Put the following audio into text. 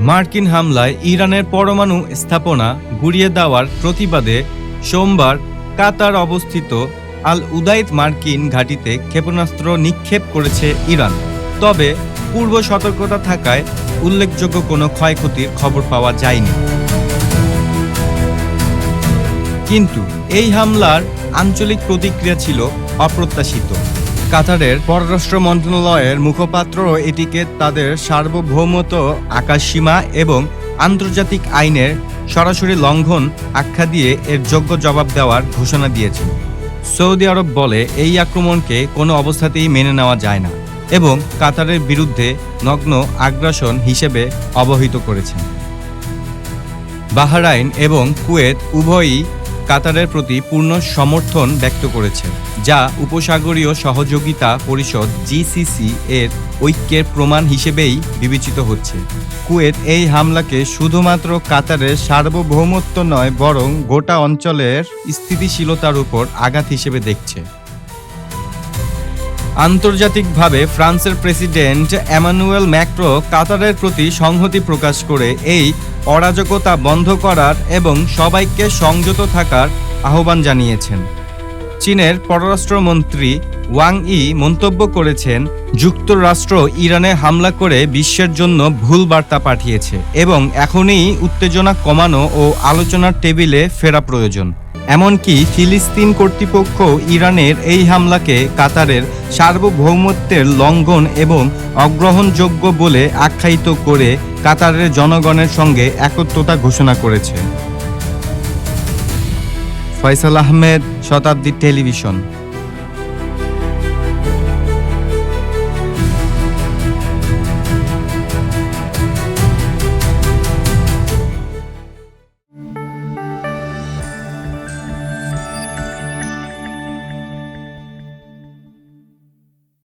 মার্কিন হামলায় ইরানের পরমাণু স্থাপনা গুঁড়িয়ে দেওয়ার প্রতিবাদে সোমবার কাতার অবস্থিত আল উদাইদ মার্কিন ঘাঁটিতে ক্ষেপণাস্ত্র নিক্ষেপ করেছে ইরান। তবে পূর্ব সতর্কতা থাকায় উল্লেখযোগ্য কোনো ক্ষয়ক্ষতির খবর পাওয়া যায়নি। কিন্তু এই হামলার আঞ্চলিক প্রতিক্রিয়া ছিল অপ্রত্যাশিত। কাতারের পররাষ্ট্র মন্ত্রণালয়ের মুখপাত্র এটিকে তাদের সার্বভৌমত্ব, আকাশসীমা এবং আন্তর্জাতিক আইনের সরাসরি লঙ্ঘন আখ্যা দিয়ে এর যোগ্য জবাব দেওয়ার ঘোষণা দিয়েছেন। সৌদি আরব বলে এই আক্রমণকে কোনো অবস্থাতেই মেনে নেওয়া যায় না এবং কাতারের বিরুদ্ধে নগ্ন আগ্রাসন হিসেবে অবহিত করেছেন। বাহরাইন এবং কুয়েত উভয়ই কাতারের প্রতি পূর্ণ সমর্থন ব্যক্ত করেছে, যা উপসাগরীয় সহযোগিতা পরিষদ জিসিসি এর ঐক্যের প্রমাণ হিসেবেই বিবেচিত হচ্ছে। কুয়েত এই হামলাকে শুধুমাত্র কাতারের সার্বভৌমত্ব নয়, বরং গোটা অঞ্চলের স্থিতিশীলতার উপর আঘাত হিসেবে দেখছে। আন্তর্জাতিকভাবে ফ্রান্সের প্রেসিডেন্ট এমানুয়েল ম্যাক্রো কাতারের প্রতি সংহতি প্রকাশ করে এই অরাজকতা বন্ধ করার এবং সবাইকে সংযত থাকার আহ্বান জানিয়েছেন। চীনের পররাষ্ট্রমন্ত্রী ওয়াং ই মন্তব্য করেছেন, যুক্তরাষ্ট্র ইরানে হামলা করে বিশ্বের জন্য ভুল বার্তা পাঠিয়েছে এবং এখনই উত্তেজনা কমানো ও আলোচনার টেবিলে ফেরা প্রয়োজন। এমনকি ফিলিস্তিন কর্তৃপক্ষ ইরানের এই হামলাকে কাতারের সার্বভৌমত্বের লঙ্ঘন এবং অগ্রহণযোগ্য বলে আখ্যায়িত করে কাতারের জনগণের সঙ্গে একত্রতা ঘোষণা করেছে। ফয়সাল আহমেদ, শতাব্দী টেলিভিশন।